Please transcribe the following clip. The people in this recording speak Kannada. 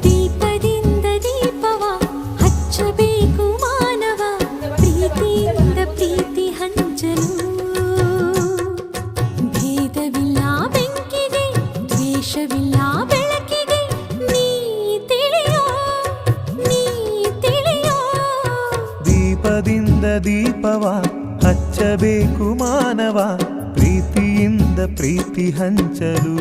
ದೀಪದಿಂದ ದೀಪವ ಹಚ್ಚಬೇಕು ಮಾನವ ಪ್ರೀತಿಯಿಂದ ಪ್ರೀತಿ ಹಂಚಲು ಭೇದವಿಲ್ಲ ಬೆಂಕಿಗೆ ದ್ವೇಷವಿಲ್ಲ ಬೆಳಕಿಗೆ ನೀ ತಿಳಿಯೋ ದೀಪದಿಂದ ದೀಪವ ಹಚ್ಚಬೇಕು ಮಾನವ ಪ್ರೀತಿಯಿಂದ ಪ್ರೀತಿ ಹಂಚಲು